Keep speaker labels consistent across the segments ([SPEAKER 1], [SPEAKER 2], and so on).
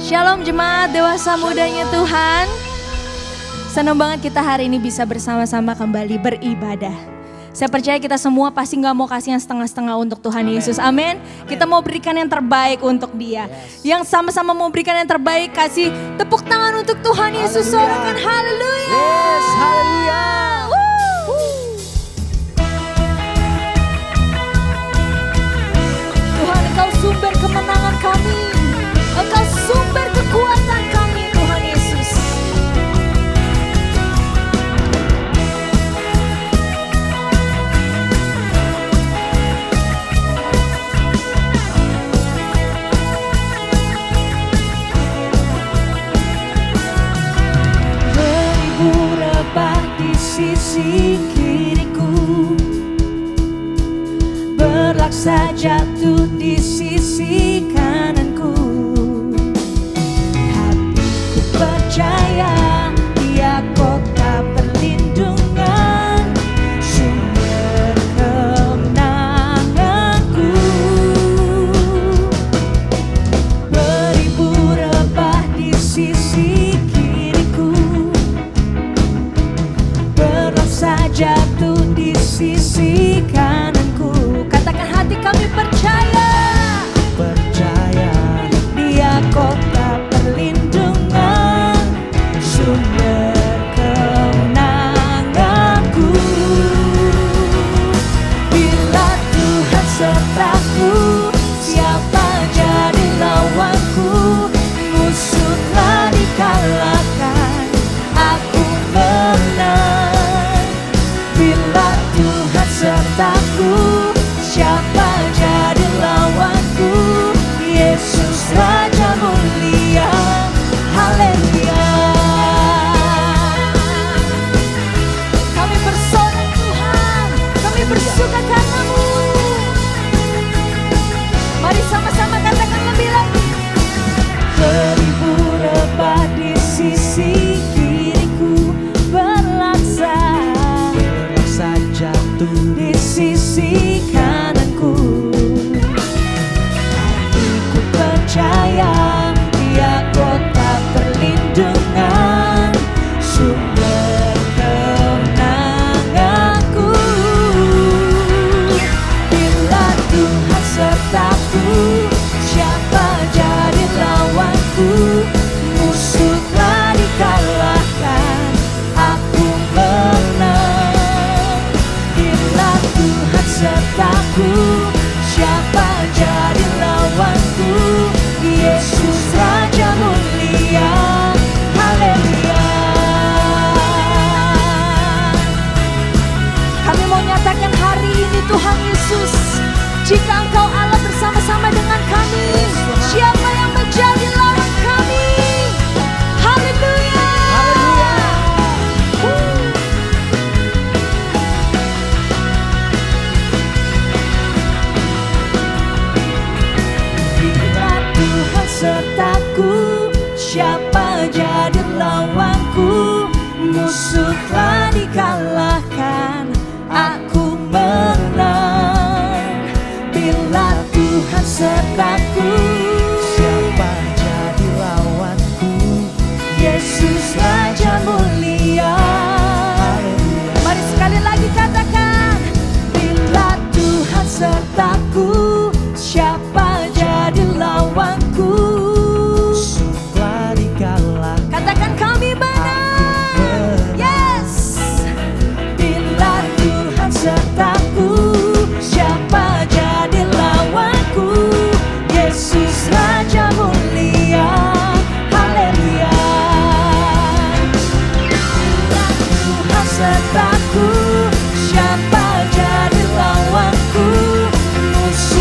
[SPEAKER 1] Shalom jemaat dewasa mudanya Tuhan. Senang banget kita hari ini bisa bersama-sama kembali beribadah. Saya percaya kita semua pasti gak mau kasih yang setengah-setengah untuk Tuhan Yesus. Amin. Kita mau berikan yang terbaik untuk Dia. Yang sama-sama mau berikan yang terbaik, kasih tepuk tangan untuk Tuhan Yesus. Sorakan haleluya.
[SPEAKER 2] Yes, haleluya.
[SPEAKER 1] Tuhan, Engkau sumber kemenangan kami. Engkau sumber kekuatan kami, Tuhan Yesus.
[SPEAKER 2] Beribu rebah di sisi kiriku, berlaksa jatuh di sisi kananku. Hatiku percaya Dia kota perlindungan, sumber kemenanganku. Beribu rebah di sisi kiriku, berlaksa jatuh di sisi kananku.
[SPEAKER 1] Katakan hati kami percaya.
[SPEAKER 2] Percaya Dia kota perlindungan, sumber kemenanganku. Bila Tuhan sertaku, siapa jadi lawanku? Musuh telah dikalahkan, aku menang. Bila Tuhan sertaku, siapa jadi lawanku? Yesus Raja mulia, haleluya.
[SPEAKER 1] Kami bersorak Tuhan, kami bersuka karena-Mu. Mari sama-sama katakan lebih lagi.
[SPEAKER 2] Beribu rebah di sisi kiriku, berlaksa jatuh di sisi kananku. Hatiku percaya Dia kota perlindungan, sumber kemenanganku. Bila Tuhan sertaku, siapa jadi lawanku? Musuh telah dikalahkan, aku menang. Bila Tuhan sertaku, siapa jadi lawanku? Yesus Raja mulia, haleluya.
[SPEAKER 1] Kami mau nyatakan hari ini Tuhan Yesus, jika Engkau Allah bersama-sama dengan kami, siapa yang menjadi lawan kami? Haleluya.
[SPEAKER 2] Bila Tuhan sertaku, siapa jadi lawanku? Musuh telah dikalahkan, aku menang. Bila Tuhan sertaku, siapa jadi lawanku? Yesus Raja mulia.
[SPEAKER 1] Mari sekali lagi katakan.
[SPEAKER 2] Bila Tuhan sertaku, siapa jadi lawanku? Telah dikalahkan,
[SPEAKER 1] Katakan kami menang. Yes.
[SPEAKER 2] bila Tuhan sertaku, siapa jadi lawanku? Yesus Raja mulia, haleluya. Bila Tuhan sertaku, siapa jadi lawanku? Musuh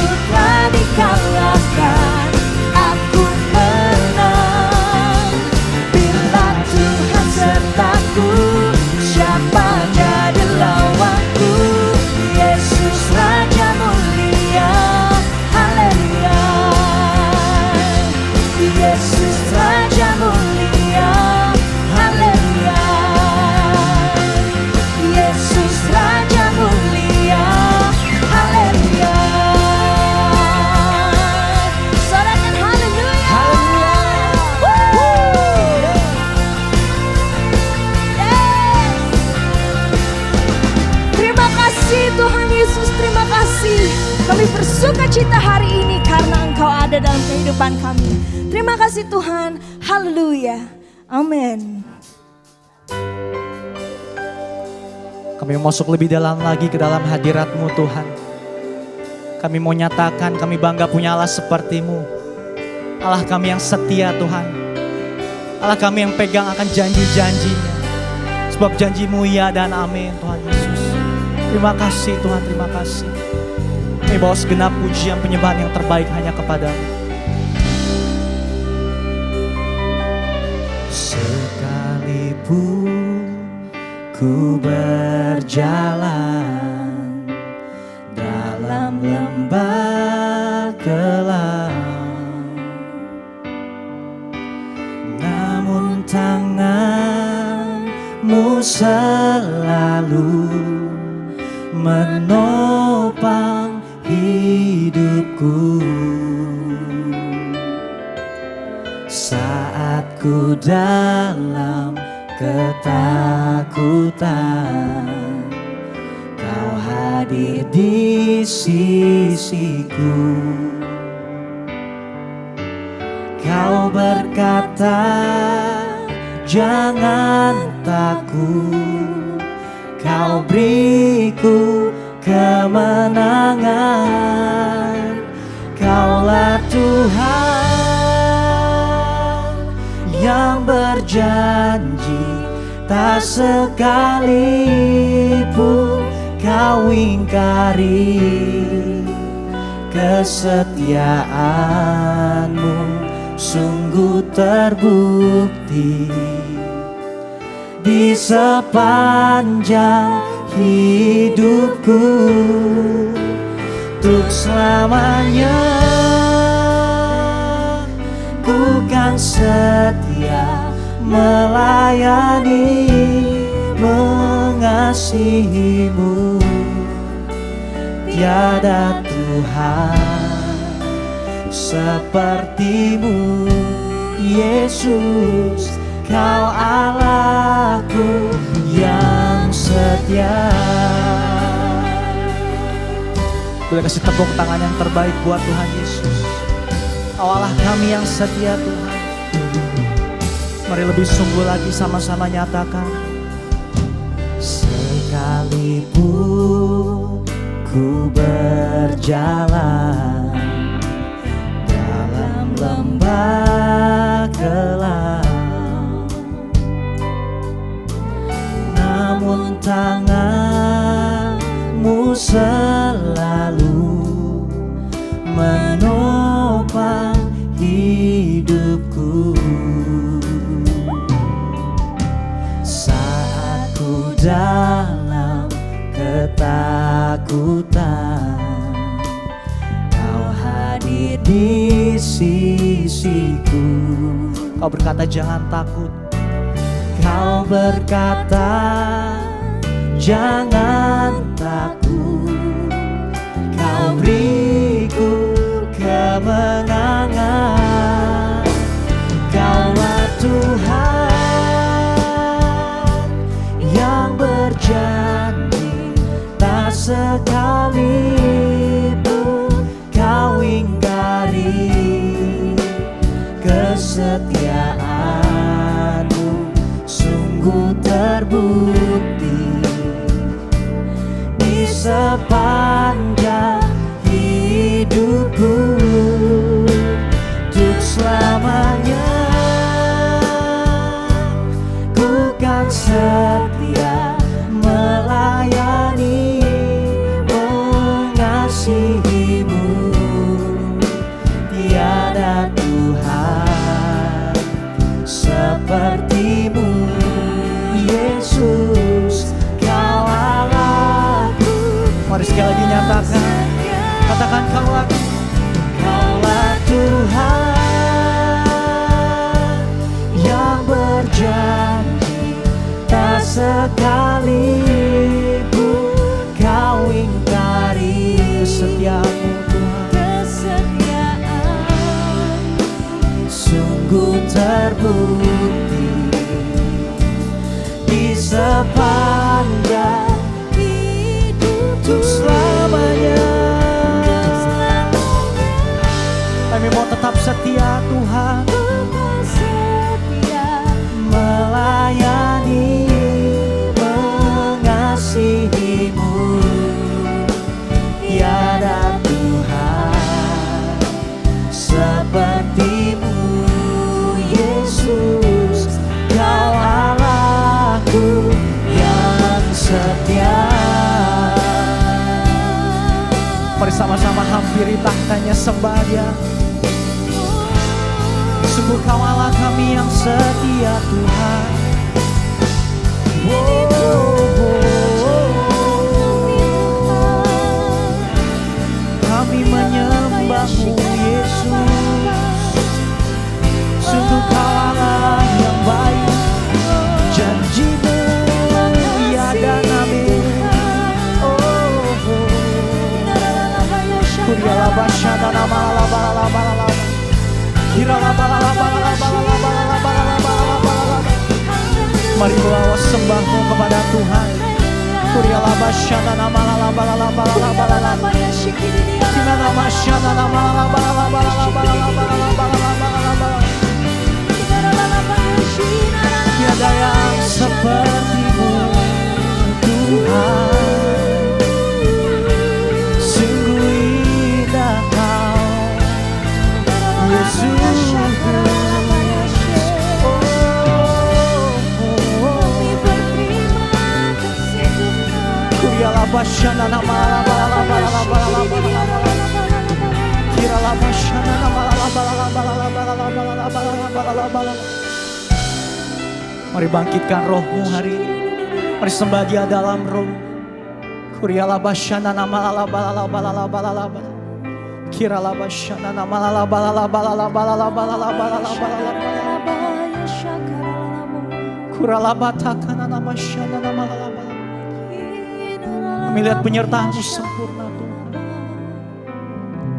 [SPEAKER 1] Yesus, terima kasih. Kami bersuka cita hari ini karena Engkau ada dalam kehidupan kami. Terima kasih Tuhan. Haleluya. Amin.
[SPEAKER 3] Kami masuk lebih dalam lagi ke dalam hadirat-Mu Tuhan. Kami mau nyatakan kami bangga punya Allah seperti-Mu. Allah kami yang setia Tuhan. Allah kami yang pegang akan janji-janji-Nya. Sebab janji-Mu ya dan amin Tuhan Yesus. Terima kasih Tuhan, terima kasih. Kami bawa segenap pujian penyembahan yang terbaik hanya kepada-Mu. Sekalipun ku berjalan dalam lembah kelam, namun tangan-Mu selalu menopang hidupku. Saat ku dalam ketakutan, Kau hadir di sisiku. Kau berkata, jangan takut, Kau beriku kemenangan. Kaulah Tuhan yang berjanji, tak sekalipun Kau ingkari. Kesetiaan-Mu sungguh terbukti di sepanjang hidupku. Untuk selamanya ku kan setia melayani, mengasihi-Mu. Tiada Tuhan seperti-Mu, Yesus. Kau Allahku yang setia. Boleh kasih tepuk tangan yang terbaik buat Tuhan Yesus. Kau Allah kami yang setia Tuhan. Mari lebih sungguh lagi sama-sama nyatakan. Sekalipun ku berjalan dalam lembah kelam, namun tangan-Mu selalu menopang hidupku. Saat ku dalam ketakutan, Kau hadir di sisiku. Kau berkata jangan takut, Kau berkata jangan takut, Kau beriku kemenangan. Kaulah Tuhan yang berjanji, tak sekalipun Kau ingkari. Kesetiaan-Mu sungguh terbukti di sepanjang hidupku. Untuk selamanya ku kan setia melayani, mengasihi-Mu. Tiada Tuhan seperti-Mu, Yesus. Kau Allahku. Mari sekali lagi nyatakan. Katakan Kaulah Tuhan yang berjanji, tak sekalipun Kau ingkari. Kesetiaan-Mu Tuhan, kesetiaan-Mu sungguh terbukti di sepanjang hidupku. Mari sama-sama hampiri tahtanya, sembah Dia. Sungguh Kau Allah kami yang setia Tuhan. Kami menyembah-Mu Yesus. Sungguh Kau Allah yang baik, janji-Mu ya dan amin. Kuriala basyana nama la ba la ba la ba. Kirala ba la ba la ba la ba la ba la ba la ba la ba. Mari bawa sembahmu kepada Tuhan. Kuriala basyana nama la ba la ba la ba la ba. Kina nama syana nama la ba la ba la ba la ba la ba la ba la ba. Tiada yang seperti-Mu Tuhan. Basyana nama la ba la ba la ba la ba la ba. Kira la basyana nama la ba la ba la ba la ba la ba la ba la. Mari bangkitkan rohmu hari ini. Mari sembah Dia dalam roh. Kuriala basyana nama la ba la ba la ba la ba. Kira la basyana nama la ba la ba la ba la ba la ba la ba la ba. Kurala batakana nama syana nama la ba. Kami lihat penyertaan-Mu sempurna Tuhan.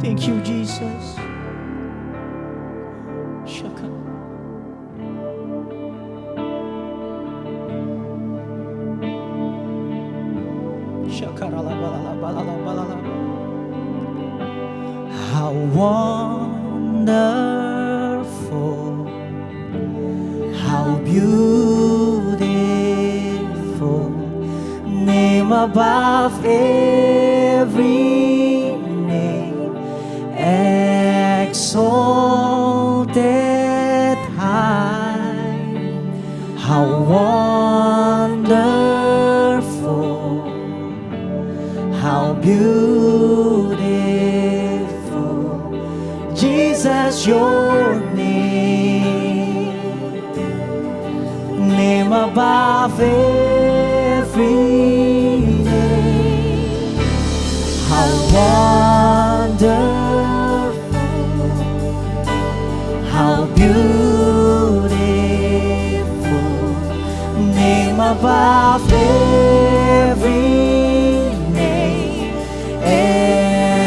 [SPEAKER 3] Thank you Jesus. Syakar. How wonderful, how beautiful, name above every name, exalted high. How wonderful, how beautiful, Jesus, your name above every name. How wonderful, how beautiful, name above every name,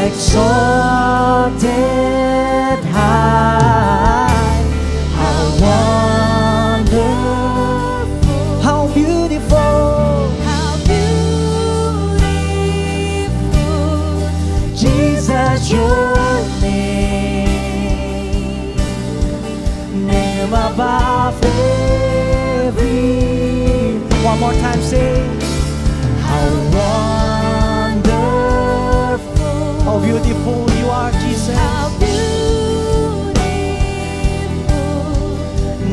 [SPEAKER 3] exalted high. How wonderful, how beautiful, Jesus, your name above every. One more time, say, how wonderful, how beautiful you are, Jesus. How beautiful,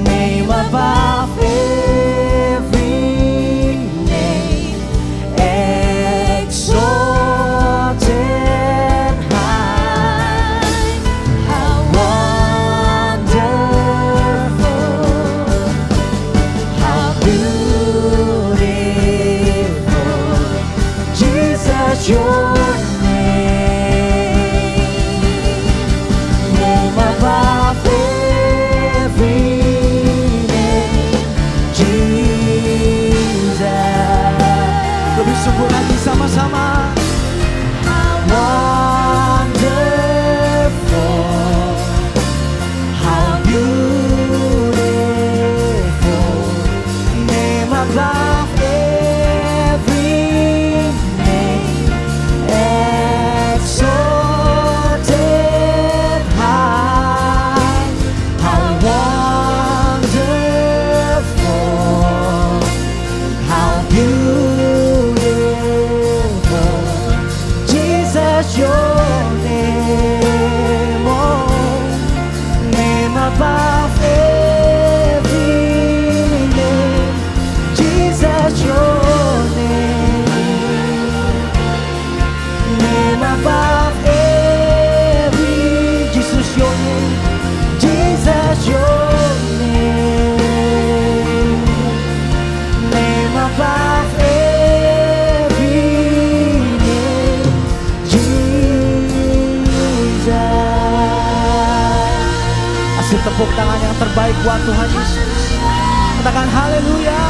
[SPEAKER 3] name above every name, exalted high. How wonderful, how beautiful, Jesus, your name above every name, Jesus. Lebih sungguh lagi sama-sama. How wonderful, how beautiful, name above every name, exalted high. How wonderful, how beautiful, Jesus, your name, oh, name above every name, Jesus, your name above Kasih tepuk tangan yang terbaik buat Tuhan Yesus. Katakan haleluya.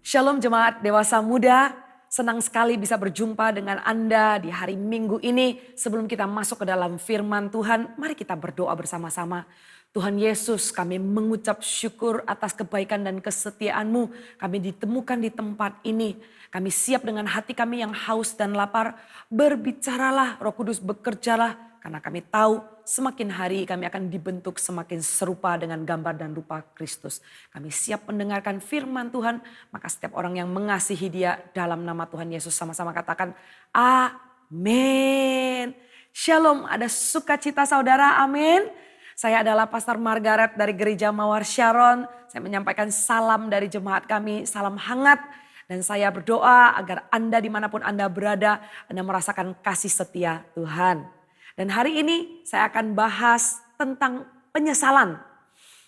[SPEAKER 4] Shalom jemaat dewasa muda, senang sekali bisa berjumpa dengan Anda di hari Minggu ini. Sebelum kita masuk ke dalam firman Tuhan, mari kita berdoa bersama-sama. Tuhan Yesus, kami mengucap syukur atas kebaikan dan kesetiaan-Mu. Kami ditemukan di tempat ini. Kami siap dengan hati kami yang haus dan lapar. Berbicaralah, Roh Kudus bekerjalah. Karena kami tahu semakin hari kami akan dibentuk semakin serupa dengan gambar dan rupa Kristus. Kami siap mendengarkan firman Tuhan. Maka setiap orang yang mengasihi Dia dalam nama Tuhan Yesus sama-sama katakan amin. Shalom, ada sukacita saudara, amin. Saya adalah Pastor Margaret dari Gereja Mawar Sharon. Saya menyampaikan salam dari jemaat kami, salam hangat. Dan saya berdoa agar Anda dimanapun Anda berada, Anda merasakan kasih setia Tuhan. Dan hari ini saya akan bahas tentang penyesalan.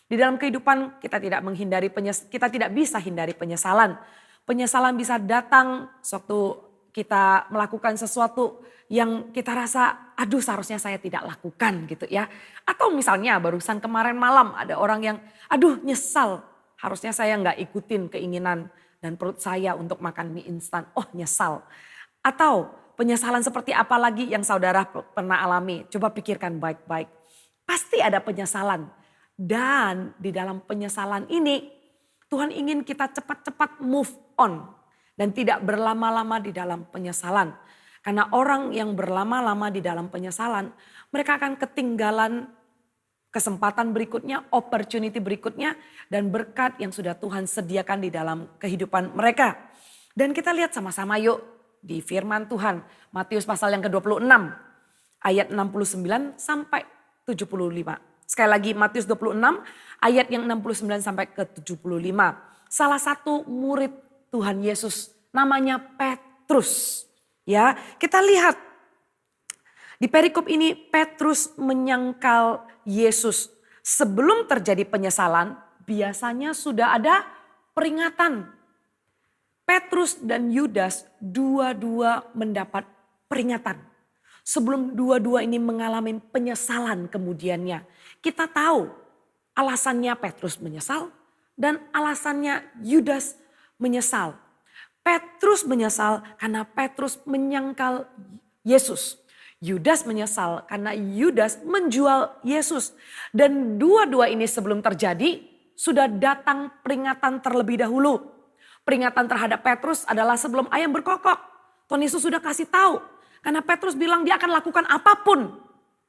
[SPEAKER 4] Di dalam kehidupan kita tidak bisa hindari penyesalan. Penyesalan bisa datang sewaktu kita melakukan sesuatu yang kita rasa aduh seharusnya saya tidak lakukan gitu ya. Atau misalnya barusan kemarin malam ada orang yang aduh nyesal harusnya saya nggak ikutin keinginan dan perut saya untuk makan mie instan. Oh nyesal. Atau penyesalan seperti apa lagi yang saudara pernah alami? Coba pikirkan baik-baik. Pasti ada penyesalan. Dan di dalam penyesalan ini Tuhan ingin kita cepat-cepat move on. Dan tidak berlama-lama di dalam penyesalan. Karena orang yang berlama-lama di dalam penyesalan, mereka akan ketinggalan kesempatan berikutnya, opportunity berikutnya. Dan berkat yang sudah Tuhan sediakan di dalam kehidupan mereka. Dan kita lihat sama-sama yuk. Di firman Tuhan, Matius pasal yang ke-26, ayat 69 sampai 75. Sekali lagi Matius 26, ayat yang 69 sampai ke 75. Salah satu murid Tuhan Yesus namanya Petrus. Ya, kita lihat di perikop ini Petrus menyangkal Yesus. Sebelum terjadi penyesalan, biasanya sudah ada peringatan. Petrus dan Yudas dua-dua mendapat peringatan. Sebelum dua-dua ini mengalami penyesalan kemudiannya. Kita tahu alasannya Petrus menyesal dan alasannya Yudas menyesal. Petrus menyesal karena Petrus menyangkal Yesus. Yudas menyesal karena Yudas menjual Yesus. Dan dua-dua ini sebelum terjadi sudah datang peringatan terlebih dahulu. Peringatan terhadap Petrus adalah sebelum ayam berkokok. Tuhan Yesus sudah kasih tahu. Karena Petrus bilang dia akan lakukan apapun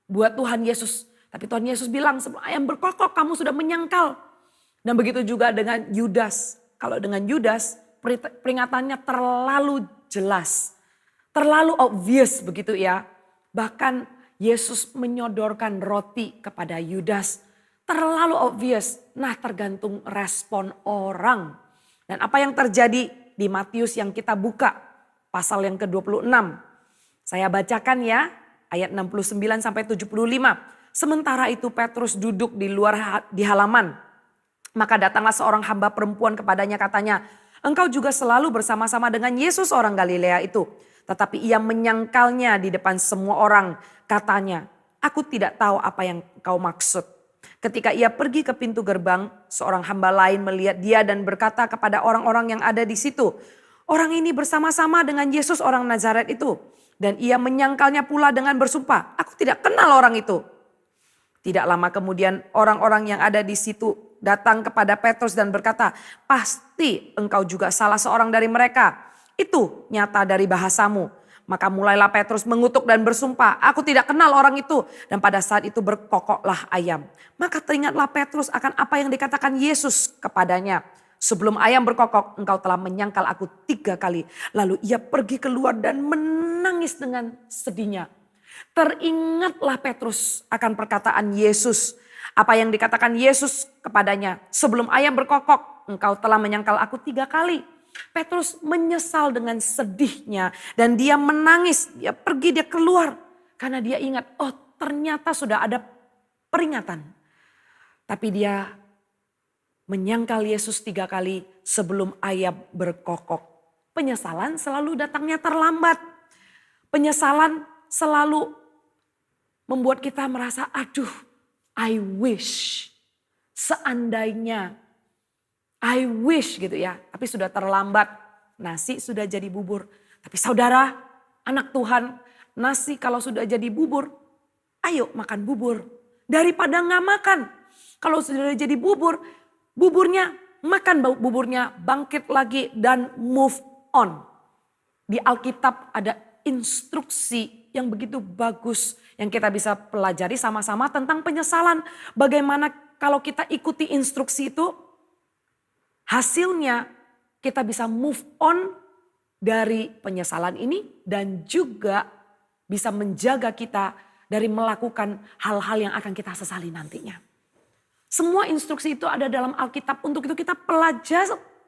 [SPEAKER 4] buat Tuhan Yesus. Tapi Tuhan Yesus bilang sebelum ayam berkokok kamu sudah menyangkal. Dan begitu juga dengan Yudas. Kalau dengan Yudas peringatannya terlalu jelas. Terlalu obvious begitu ya. Bahkan Yesus menyodorkan roti kepada Yudas. Terlalu obvious. Nah tergantung respon orang. Dan apa yang terjadi di Matius yang kita buka pasal yang ke-26. Saya bacakan ya ayat 69 sampai 75. Sementara itu Petrus duduk di luar di halaman. Maka datanglah seorang hamba perempuan kepadanya katanya, engkau juga selalu bersama-sama dengan Yesus orang Galilea itu. Tetapi ia menyangkalnya di depan semua orang. Katanya, aku tidak tahu apa yang kau maksud. Ketika ia pergi ke pintu gerbang, seorang hamba lain melihat dia dan berkata kepada orang-orang yang ada di situ, orang ini bersama-sama dengan Yesus orang Nazaret itu. Dan ia menyangkalnya pula dengan bersumpah, aku tidak kenal orang itu. Tidak lama kemudian orang-orang yang ada di situ datang kepada Petrus dan berkata, pasti engkau juga salah seorang dari mereka. Itu nyata dari bahasamu. Maka mulailah Petrus mengutuk dan bersumpah, aku tidak kenal orang itu. Dan pada saat itu berkokoklah ayam. Maka teringatlah Petrus akan apa yang dikatakan Yesus kepadanya. Sebelum ayam berkokok, engkau telah menyangkal aku 3 kali. Lalu ia pergi keluar dan menangis dengan sedihnya. Teringatlah Petrus akan perkataan Yesus. Apa yang dikatakan Yesus kepadanya. Sebelum ayam berkokok, engkau telah menyangkal aku 3 kali. Petrus menyesal dengan sedihnya. Dan dia menangis, dia pergi, dia keluar. Karena dia ingat, oh ternyata sudah ada peringatan. Tapi dia menyangkal Yesus 3 kali sebelum ayam berkokok. Penyesalan selalu datangnya terlambat. Penyesalan selalu membuat kita merasa, aduh, I wish, seandainya, I wish gitu ya. Tapi sudah terlambat, nasi sudah jadi bubur. Tapi saudara, anak Tuhan, nasi kalau sudah jadi bubur, ayo makan bubur. Daripada nggak makan. Kalau sudah jadi bubur, buburnya, makan buburnya, bangkit lagi dan move on. Di Alkitab ada instruksi yang begitu bagus yang kita bisa pelajari sama-sama tentang penyesalan. Bagaimana kalau kita ikuti instruksi itu, hasilnya kita bisa move on dari penyesalan ini dan juga bisa menjaga kita dari melakukan hal-hal yang akan kita sesali nantinya. Semua instruksi itu ada dalam Alkitab. Untuk itu kita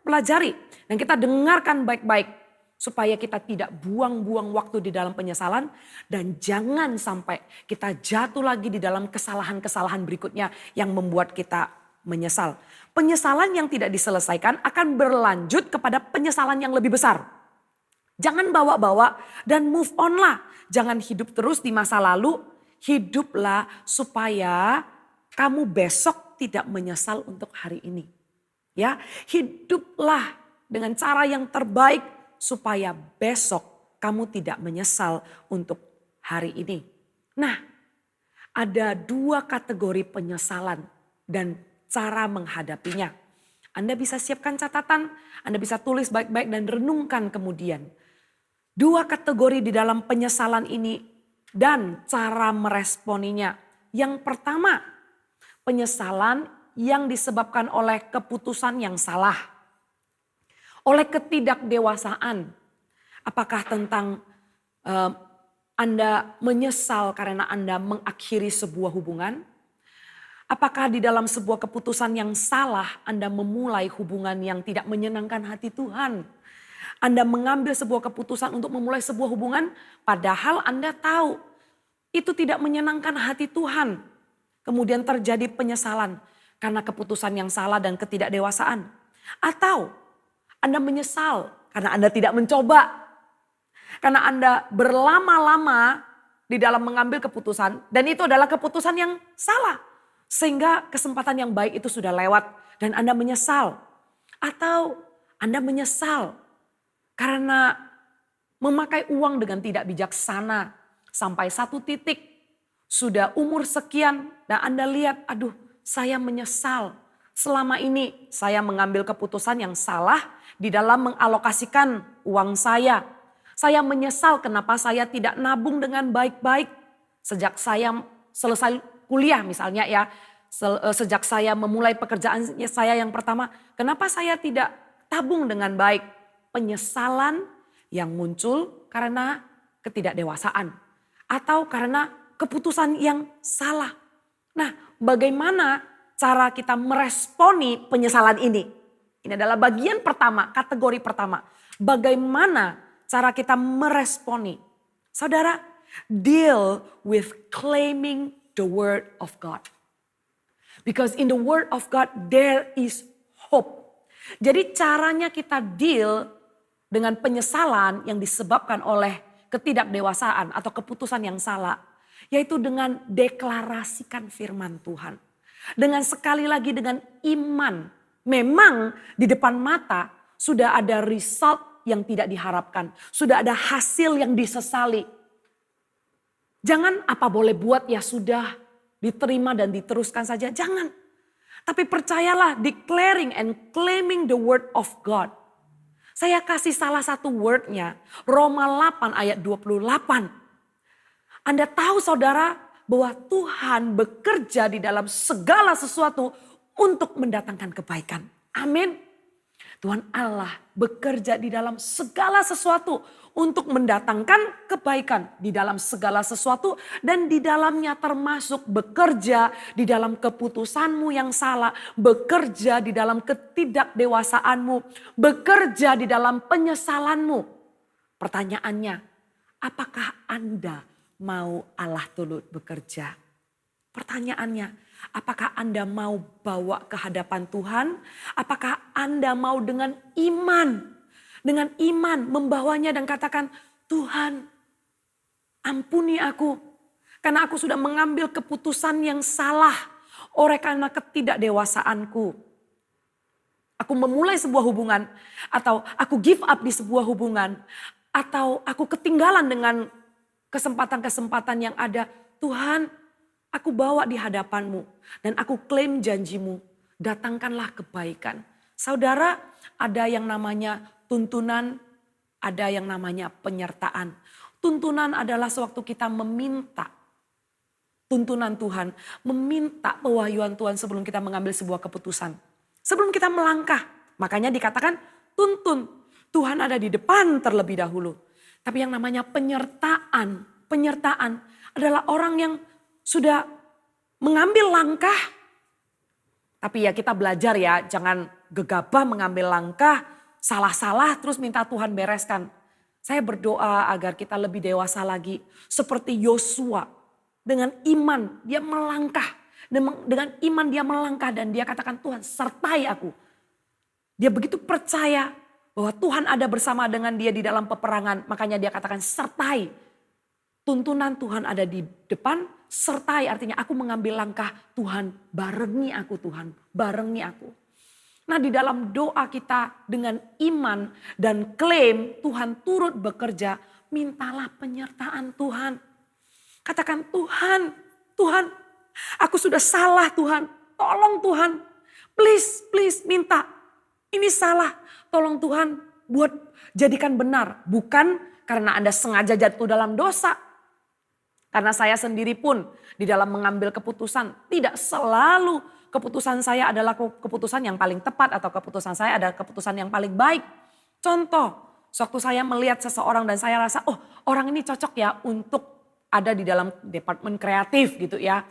[SPEAKER 4] pelajari dan kita dengarkan baik-baik. Supaya kita tidak buang-buang waktu di dalam penyesalan. Dan jangan sampai kita jatuh lagi di dalam kesalahan-kesalahan berikutnya yang membuat kita menyesal. Penyesalan yang tidak diselesaikan akan berlanjut kepada penyesalan yang lebih besar. Jangan bawa-bawa dan move on lah. Jangan hidup terus di masa lalu. Hiduplah supaya kamu besok tidak menyesal untuk hari ini. Ya, hiduplah dengan cara yang terbaik supaya besok kamu tidak menyesal untuk hari ini. Nah, ada 2 kategori penyesalan dan cara menghadapinya. Anda bisa siapkan catatan, Anda bisa tulis baik-baik dan renungkan kemudian. 2 kategori di dalam penyesalan ini dan cara meresponinya. Yang pertama, penyesalan yang disebabkan oleh keputusan yang salah. Oleh ketidakdewasaan. Apakah tentang Anda menyesal karena Anda mengakhiri sebuah hubungan? Apakah di dalam sebuah keputusan yang salah Anda memulai hubungan yang tidak menyenangkan hati Tuhan? Anda mengambil sebuah keputusan untuk memulai sebuah hubungan padahal Anda tahu itu tidak menyenangkan hati Tuhan. Kemudian terjadi penyesalan karena keputusan yang salah dan ketidakdewasaan. Atau Anda menyesal karena Anda tidak mencoba. Karena Anda berlama-lama di dalam mengambil keputusan dan itu adalah keputusan yang salah. Sehingga kesempatan yang baik itu sudah lewat dan Anda menyesal. Atau Anda menyesal karena memakai uang dengan tidak bijaksana sampai satu titik. Sudah umur sekian dan Anda lihat, aduh saya menyesal. Selama ini saya mengambil keputusan yang salah di dalam mengalokasikan uang saya. Saya menyesal kenapa saya tidak nabung dengan baik-baik. Sejak saya selesai kuliah misalnya ya. Sejak saya memulai pekerjaan saya yang pertama. Kenapa saya tidak tabung dengan baik. Penyesalan yang muncul karena ketidakdewasaan. Atau karena keputusan yang salah. Nah, bagaimana cara kita meresponi penyesalan ini? Ini adalah bagian pertama, kategori pertama. Bagaimana cara kita meresponi? Saudara, deal with claiming the word of God. Because in the word of God there is hope. Jadi caranya kita deal dengan penyesalan yang disebabkan oleh ketidakdewasaan atau keputusan yang salah. Yaitu dengan deklarasikan firman Tuhan. Dengan sekali lagi dengan iman. Memang di depan mata sudah ada result yang tidak diharapkan. Sudah ada hasil yang disesali. Jangan apa boleh buat ya sudah diterima dan diteruskan saja. Jangan. Tapi percayalah declaring and claiming the word of God. Saya kasih salah satu wordnya. Roma 8 ayat 28. Anda tahu saudara bahwa Tuhan bekerja di dalam segala sesuatu untuk mendatangkan kebaikan. Amin. Tuhan Allah bekerja di dalam segala sesuatu untuk mendatangkan kebaikan di dalam segala sesuatu dan di dalamnya termasuk bekerja di dalam keputusanmu yang salah, bekerja di dalam ketidakdewasaanmu, bekerja di dalam penyesalanmu. Pertanyaannya, apakah Anda mau Allah turut bekerja? Pertanyaannya, apakah Anda mau bawa ke hadapan Tuhan? Apakah Anda mau dengan iman membawanya dan katakan, Tuhan ampuni aku. Karena aku sudah mengambil keputusan yang salah oleh karena ketidakdewasaanku. Aku memulai sebuah hubungan atau aku give up di sebuah hubungan. Atau aku ketinggalan dengan kesempatan-kesempatan yang ada. Tuhan, aku bawa di hadapanmu dan aku klaim janjimu. Datangkanlah kebaikan. Saudara, ada yang namanya tuntunan, ada yang namanya penyertaan. Tuntunan adalah sewaktu kita meminta tuntunan Tuhan, meminta pewahyuan Tuhan sebelum kita mengambil sebuah keputusan. Sebelum kita melangkah, makanya dikatakan tuntun. Tuhan ada di depan terlebih dahulu. Tapi yang namanya penyertaan adalah orang yang sudah mengambil langkah. Tapi ya kita belajar ya, jangan gegabah mengambil langkah, salah-salah terus minta Tuhan bereskan. Saya berdoa agar kita lebih dewasa lagi. Seperti Yosua, dengan iman dia melangkah. Dengan iman dia melangkah dan dia katakan, Tuhan sertai aku. Dia begitu percaya bahwa Tuhan ada bersama dengan dia di dalam peperangan. Makanya dia katakan sertai. Tuntunan Tuhan ada di depan, sertai artinya aku mengambil langkah, Tuhan barengi aku, Tuhan barengi aku. Nah di dalam doa kita dengan iman dan klaim Tuhan turut bekerja, mintalah penyertaan Tuhan. Katakan Tuhan aku sudah salah Tuhan, tolong Tuhan, please minta. Ini salah, tolong Tuhan buat jadikan benar. Bukan karena Anda sengaja jatuh dalam dosa. Karena saya sendiri pun di dalam mengambil keputusan, tidak selalu keputusan saya adalah keputusan yang paling tepat atau keputusan saya adalah keputusan yang paling baik. Contoh, waktu saya melihat seseorang dan saya rasa, oh orang ini cocok ya untuk ada di dalam departemen kreatif gitu ya.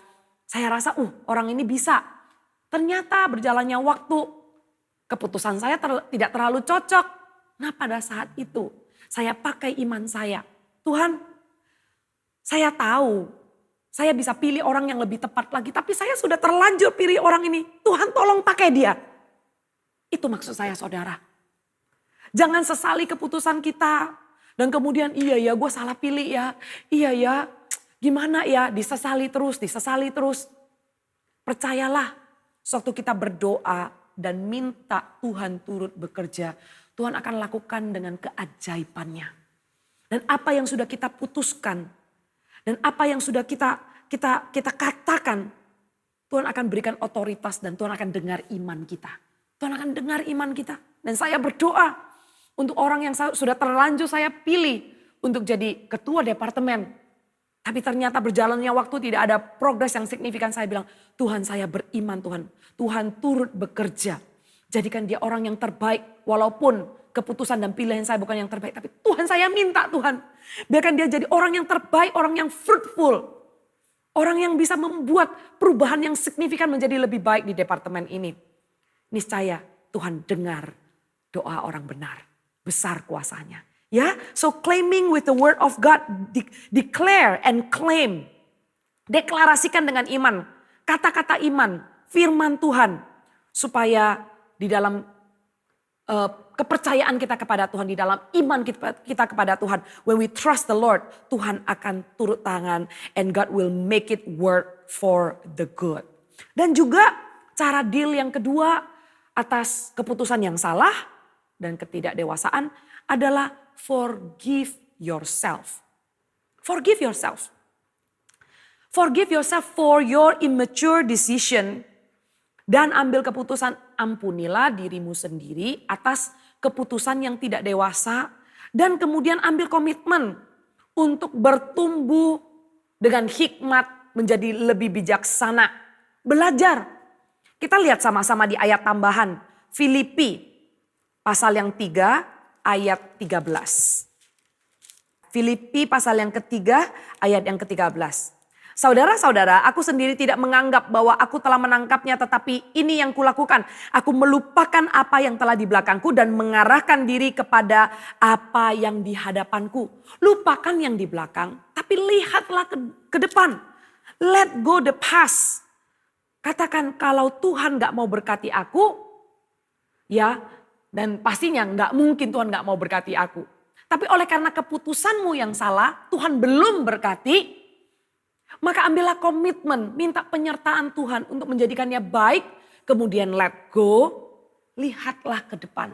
[SPEAKER 4] Saya rasa, orang ini bisa. Ternyata berjalannya waktu, keputusan saya tidak terlalu cocok. Nah pada saat itu, saya pakai iman saya. Tuhan, saya tahu, saya bisa pilih orang yang lebih tepat lagi. Tapi saya sudah terlanjur pilih orang ini. Tuhan tolong pakai dia. Itu maksud saya saudara. Jangan sesali keputusan kita. Dan kemudian iya ya gue salah pilih ya. Iya ya gimana ya disesali terus. Percayalah sewaktu kita berdoa dan minta Tuhan turut bekerja. Tuhan akan lakukan dengan keajaibannya. Dan apa yang sudah kita putuskan. Dan apa yang sudah kita katakan, Tuhan akan berikan otoritas dan Tuhan akan dengar iman kita. Tuhan akan dengar iman kita. Dan saya berdoa untuk orang yang sudah terlanjur saya pilih untuk jadi ketua departemen. Tapi ternyata berjalannya waktu tidak ada progres yang signifikan. Saya bilang, Tuhan saya beriman Tuhan. Tuhan turut bekerja. Jadikan dia orang yang terbaik walaupun keputusan dan pilihan saya bukan yang terbaik. Tapi Tuhan saya minta Tuhan. Biarkan dia jadi orang yang terbaik, orang yang fruitful. Orang yang bisa membuat perubahan yang signifikan menjadi lebih baik di departemen ini. Niscaya Tuhan dengar doa orang benar. Besar kuasanya. Ya, so claiming with the word of God, declare and claim. Deklarasikan dengan iman. Kata-kata iman, firman Tuhan. Supaya di dalam kepercayaan kita kepada Tuhan, di dalam iman kita kepada Tuhan. When we trust the Lord, Tuhan akan turut tangan and God will make it work for the good. Dan juga cara deal yang kedua atas keputusan yang salah dan ketidakdewasaan adalah forgive yourself. Forgive yourself. Forgive yourself for your immature decision. Dan ambil keputusan, ampunilah dirimu sendiri atas keputusan yang tidak dewasa. Dan kemudian ambil komitmen untuk bertumbuh dengan hikmat menjadi lebih bijaksana. Belajar. Kita lihat sama-sama di ayat tambahan Filipi pasal yang 3 ayat 13. Filipi pasal yang ketiga ayat yang ke-13. Saudara-saudara, aku sendiri tidak menganggap bahwa aku telah menangkapnya, tetapi ini yang kulakukan. Aku melupakan apa yang telah di belakangku dan mengarahkan diri kepada apa yang di hadapanku. Lupakan yang di belakang, tapi lihatlah ke depan. Let go the past. Katakan kalau Tuhan gak mau berkati aku, ya, dan pastinya gak mungkin Tuhan gak mau berkati aku. Tapi oleh karena keputusanmu yang salah, Tuhan belum berkati, maka ambillah komitmen, minta penyertaan Tuhan untuk menjadikannya baik, kemudian let go, lihatlah ke depan.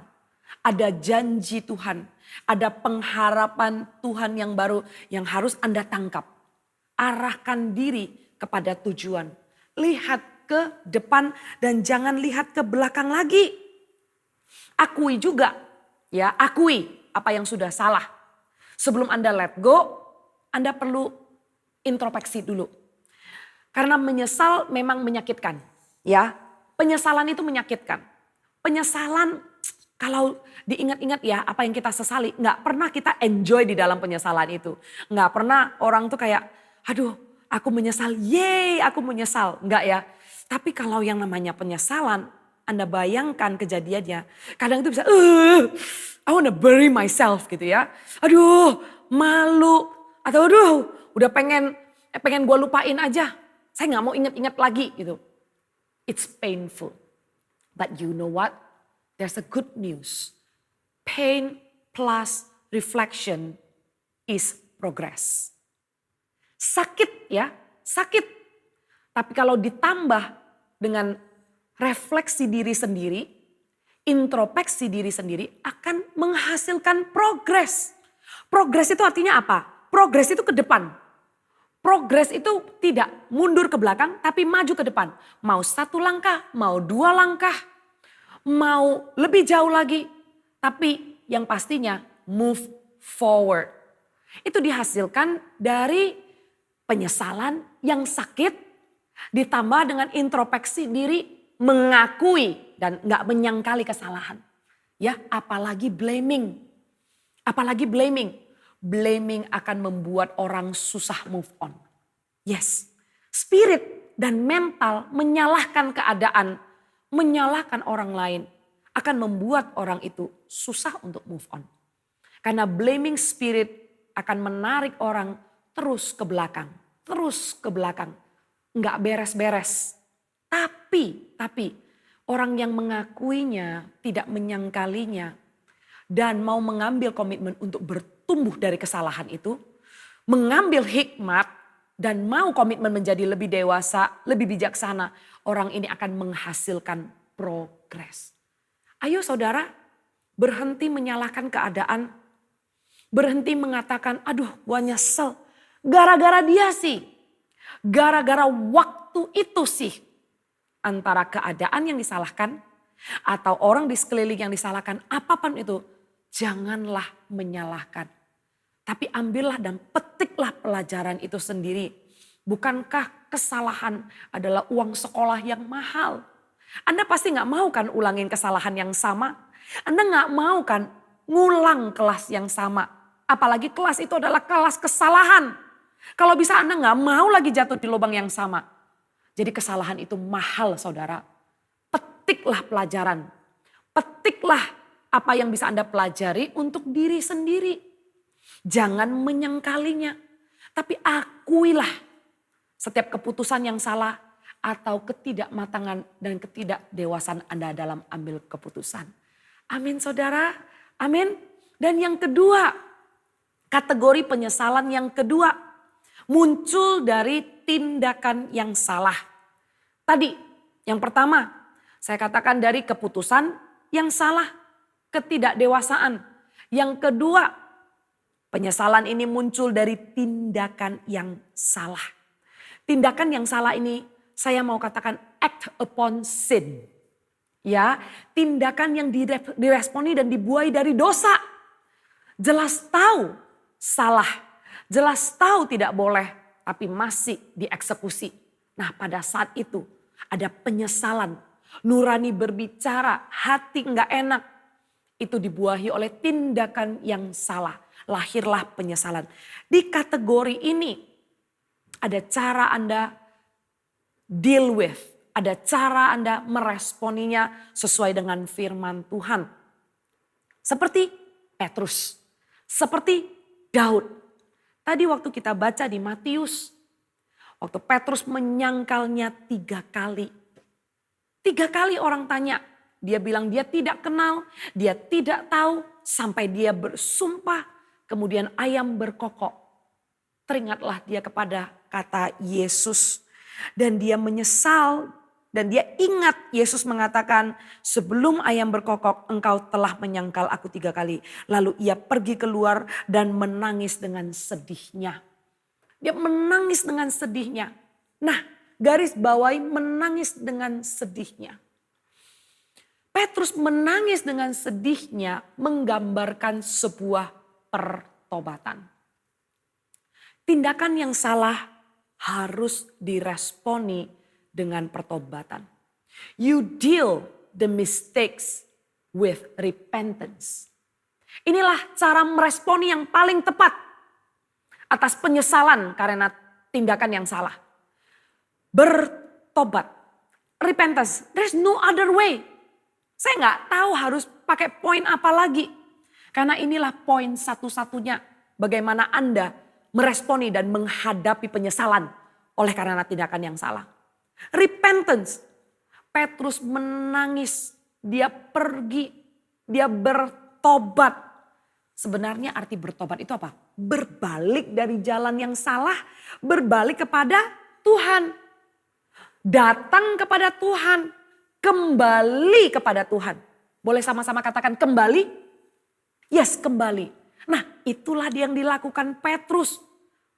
[SPEAKER 4] Ada janji Tuhan, ada pengharapan Tuhan yang baru yang harus Anda tangkap. Arahkan diri kepada tujuan. Lihat ke depan dan jangan lihat ke belakang lagi. Akui juga, ya, akui apa yang sudah salah. Sebelum Anda let go, Anda perlu introspeksi dulu. Karena menyesal memang menyakitkan, ya. Penyesalan itu menyakitkan. Penyesalan kalau diingat-ingat ya apa yang kita sesali, nggak pernah kita enjoy di dalam penyesalan itu. Nggak pernah orang tuh kayak, aduh aku menyesal, yeay aku menyesal. Nggak ya. Tapi kalau yang namanya penyesalan, Anda bayangkan kejadiannya. Kadang itu bisa, I wanna bury myself gitu ya. Aduh malu. Atau aduh udah pengen gue lupain aja. Saya gak mau inget-inget lagi gitu. It's painful. But you know what? There's a good news. Pain plus reflection is progress. Sakit ya, sakit. Tapi kalau ditambah dengan refleksi diri sendiri, introspeksi diri sendiri akan menghasilkan progres. Progres itu artinya apa? Progres itu ke depan. Progres itu tidak mundur ke belakang tapi maju ke depan. Mau 1 langkah, mau 2 langkah, mau lebih jauh lagi. Tapi yang pastinya move forward. Itu dihasilkan dari penyesalan yang sakit ditambah dengan introspeksi diri, mengakui dan gak menyangkali kesalahan. Ya, apalagi blaming. Apalagi blaming. Blaming akan membuat orang susah move on. Yes, spirit dan mental menyalahkan keadaan, menyalahkan orang lain akan membuat orang itu susah untuk move on. Karena blaming spirit akan menarik orang terus ke belakang, Nggak beres-beres. Tapi orang yang mengakuinya, tidak menyangkalinya, dan mau mengambil komitmen untuk bertumbuh dari kesalahan itu, mengambil hikmat dan mau komitmen menjadi lebih dewasa, lebih bijaksana, orang ini akan menghasilkan progres. Ayo saudara, berhenti menyalahkan keadaan, berhenti mengatakan, aduh gua nyesel, gara-gara dia sih, gara-gara waktu itu sih. Antara keadaan yang disalahkan atau orang di sekeliling yang disalahkan, apapun itu, janganlah menyalahkan. Tapi ambillah dan petiklah pelajaran itu sendiri. Bukankah kesalahan adalah uang sekolah yang mahal? Anda pasti gak mau kan ulangin kesalahan yang sama? Anda gak mau kan ngulang kelas yang sama? Apalagi kelas itu adalah kelas kesalahan. Kalau bisa Anda gak mau lagi jatuh di lubang yang sama. Jadi kesalahan itu mahal saudara. Petiklah pelajaran. Petiklah apa yang bisa Anda pelajari untuk diri sendiri. Jangan menyangkalinya. Tapi akuilah setiap keputusan yang salah atau ketidakmatangan dan ketidakdewasaan Anda dalam ambil keputusan. Amin saudara. Amin. Dan yang kedua, kategori penyesalan yang kedua muncul dari tindakan yang salah. Tadi yang pertama saya katakan dari keputusan yang salah, ketidakdewasaan. Yang kedua, penyesalan ini muncul dari tindakan yang salah. Tindakan yang salah ini saya mau katakan act upon sin. Ya, tindakan yang diresponi dan dibuai dari dosa. Jelas tahu salah, jelas tahu tidak boleh, tapi masih dieksekusi. Nah pada saat itu ada penyesalan, nurani berbicara, hati nggak enak. itu dibuahi oleh tindakan yang salah. Lahirlah penyesalan. Di kategori ini ada cara Anda deal with, ada cara Anda meresponinya sesuai dengan firman Tuhan. Seperti Petrus, seperti Daud. Tadi waktu kita baca di Matius, waktu Petrus menyangkalnya 3 kali. 3 kali orang tanya, dia bilang dia tidak kenal, dia tidak tahu, sampai dia bersumpah, kemudian ayam berkokok. Teringatlah dia kepada kata Yesus. Dan dia menyesal dan dia ingat Yesus mengatakan, sebelum ayam berkokok engkau telah menyangkal aku 3 kali. Lalu ia pergi keluar dan menangis dengan sedihnya. Dia menangis dengan sedihnya. Nah, garis bawahi menangis dengan sedihnya. Petrus menangis dengan sedihnya menggambarkan sebuah pertobatan. Tindakan yang salah harus diresponi dengan pertobatan. You deal the mistakes with repentance. Inilah cara meresponi yang paling tepat atas penyesalan karena tindakan yang salah. Bertobat. Repentance. There's no other way. Saya nggak tahu harus pakai poin apa lagi. Karena inilah poin satu-satunya bagaimana Anda meresponi dan menghadapi penyesalan oleh karena tindakan yang salah. Repentance. Petrus menangis, dia pergi, dia bertobat. Sebenarnya arti bertobat itu apa? Berbalik dari jalan yang salah, berbalik kepada Tuhan. Datang kepada Tuhan, kembali kepada Tuhan. Boleh sama-sama katakan kembali? Yes, kembali. Nah, itulah yang dilakukan Petrus.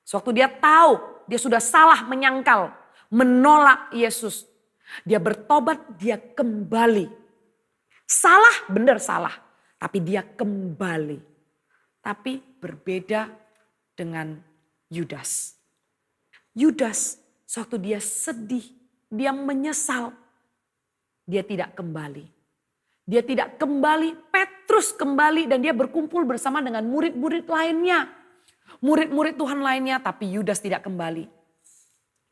[SPEAKER 4] Sewaktu dia tahu dia sudah salah menyangkal, menolak Yesus. Dia bertobat, dia kembali. Salah, benar salah. Tapi dia kembali. Tapi berbeda dengan Yudas. Yudas, sewaktu dia sedih, dia menyesal. Dia tidak kembali. Dia tidak kembali, Petrus kembali dan dia berkumpul bersama dengan murid-murid lainnya. Murid-murid Tuhan lainnya, tapi Yudas tidak kembali.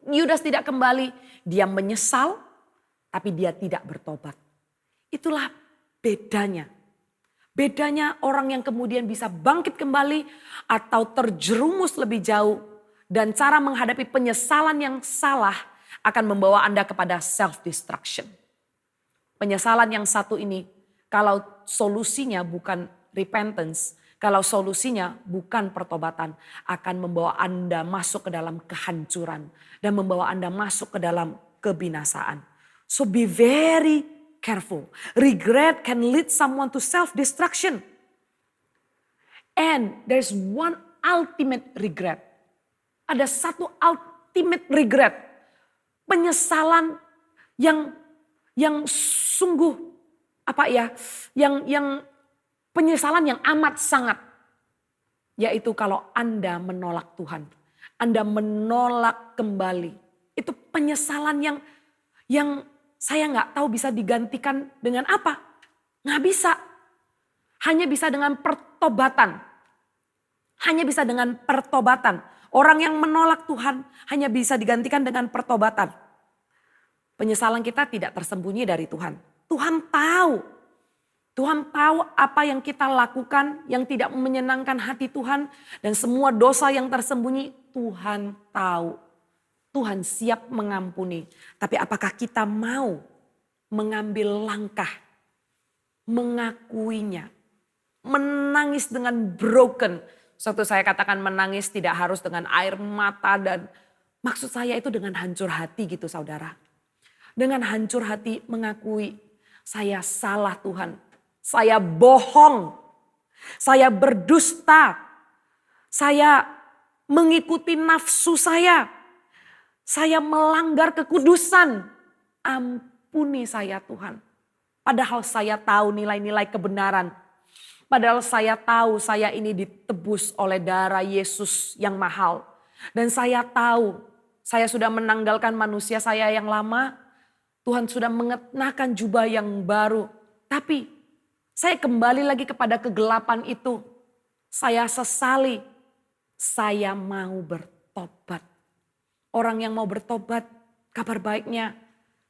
[SPEAKER 4] Yudas tidak kembali, dia menyesal, tapi dia tidak bertobat. Itulah bedanya. Bedanya orang yang kemudian bisa bangkit kembali atau terjerumus lebih jauh. Dan cara menghadapi penyesalan yang salah akan membawa Anda kepada self-destruction. Penyesalan yang satu ini, kalau solusinya bukan repentance, kalau solusinya bukan pertobatan, akan membawa Anda masuk ke dalam kehancuran dan membawa Anda masuk ke dalam kebinasaan. So be very careful. Regret can lead someone to self-destruction. And there's one ultimate regret. Ada satu ultimate regret. Penyesalan yang sungguh yang penyesalan yang amat sangat, yaitu kalau Anda menolak Tuhan, Anda menolak kembali. Itu penyesalan yang saya nggak tahu bisa digantikan dengan apa. Nggak bisa. Hanya bisa dengan pertobatan. Hanya bisa dengan pertobatan. Orang yang menolak Tuhan hanya bisa digantikan dengan pertobatan. Penyesalan kita tidak tersembunyi dari Tuhan. Tuhan tahu. Tuhan tahu apa yang kita lakukan yang tidak menyenangkan hati Tuhan. Dan semua dosa yang tersembunyi Tuhan tahu. Tuhan siap mengampuni. Tapi apakah kita mau mengambil langkah, mengakuinya, menangis dengan broken. Suatu saya katakan menangis tidak harus dengan air mata dan maksud saya itu dengan hancur hati gitu saudara. Dengan hancur hati mengakui saya salah Tuhan, saya bohong, saya berdusta, saya mengikuti nafsu saya melanggar kekudusan. Ampuni saya Tuhan. Padahal saya tahu nilai-nilai kebenaran. Padahal saya tahu saya ini ditebus oleh darah Yesus yang mahal. Dan saya tahu saya sudah menanggalkan manusia saya yang lama. Tuhan sudah mengenakan jubah yang baru. Tapi Saya kembali lagi kepada kegelapan itu. Saya sesali. Saya mau bertobat. Orang yang mau bertobat, kabar baiknya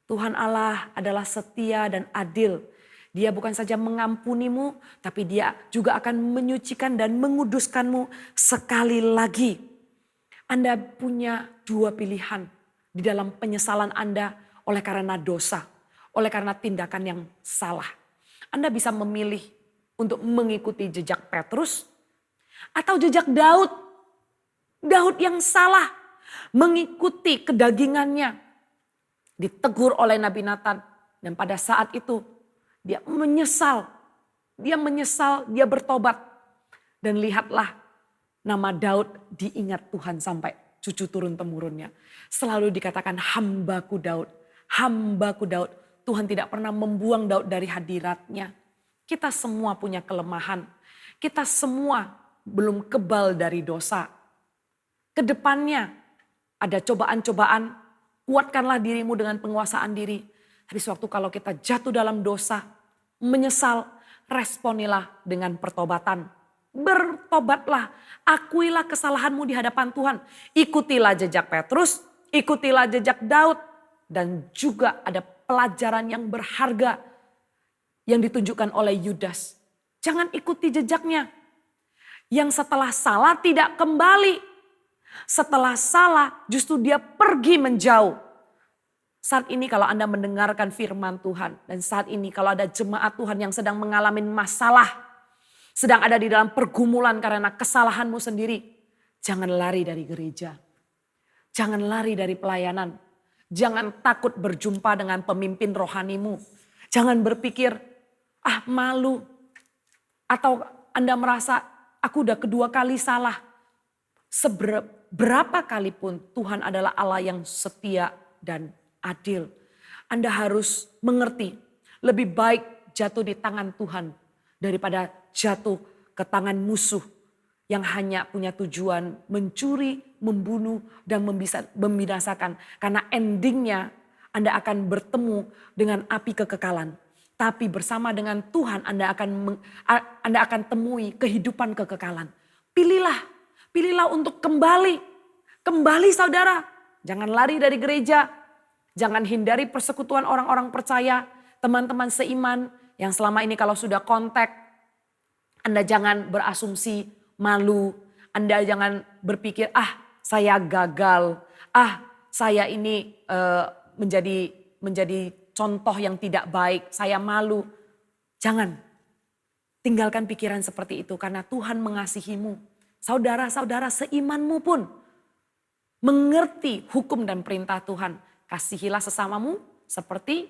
[SPEAKER 4] Tuhan Allah adalah setia dan adil. Dia bukan saja mengampunimu, tapi dia juga akan menyucikan dan menguduskanmu sekali lagi. Anda punya dua pilihan di dalam penyesalan Anda oleh karena dosa, oleh karena tindakan yang salah. Anda bisa memilih untuk mengikuti jejak Petrus atau jejak Daud. Daud yang salah, mengikuti kedagingannya, ditegur oleh Nabi Nathan. Dan pada saat itu dia menyesal, dia bertobat. Dan lihatlah, nama Daud diingat Tuhan sampai cucu turun temurunnya. Selalu dikatakan hambaku Daud, hambaku Daud. Tuhan tidak pernah membuang Daud dari hadiratnya. Kita semua punya kelemahan. Kita semua belum kebal dari dosa. Kedepannya ada cobaan-cobaan, kuatkanlah dirimu dengan penguasaan diri. Tapi sewaktu kalau kita jatuh dalam dosa, menyesal, responilah dengan pertobatan. Bertobatlah, akuilah kesalahanmu di hadapan Tuhan. Ikutilah jejak Petrus, ikutilah jejak Daud. Dan juga ada pelajaran yang berharga yang ditunjukkan oleh Yudas. Jangan ikuti jejaknya. Yang setelah salah tidak kembali. Setelah salah justru dia pergi menjauh. Saat ini kalau Anda mendengarkan firman Tuhan. Dan saat ini kalau ada jemaat Tuhan yang sedang mengalami masalah. Sedang ada di dalam pergumulan karena kesalahanmu sendiri. Jangan lari dari gereja. Jangan lari dari pelayanan. Jangan takut berjumpa dengan pemimpin rohanimu. Jangan berpikir, malu. Atau Anda merasa, aku udah kedua kali salah. Seberapa kali pun Tuhan adalah Allah yang setia dan adil. Anda harus mengerti, lebih baik jatuh di tangan Tuhan daripada jatuh ke tangan musuh yang hanya punya tujuan mencuri, membunuh, dan membinasakan. Karena endingnya Anda akan bertemu dengan api kekekalan. Tapi bersama dengan Tuhan Anda akan temui kehidupan kekekalan. Pilihlah untuk kembali. Kembali saudara, jangan lari dari gereja. Jangan hindari persekutuan orang-orang percaya, teman-teman seiman yang selama ini kalau sudah kontak, Anda jangan berasumsi malu, Anda jangan berpikir, saya gagal, saya ini menjadi contoh yang tidak baik, saya malu. Jangan, tinggalkan pikiran seperti itu karena Tuhan mengasihimu. Saudara-saudara seimanmu pun mengerti hukum dan perintah Tuhan. Kasihilah sesamamu seperti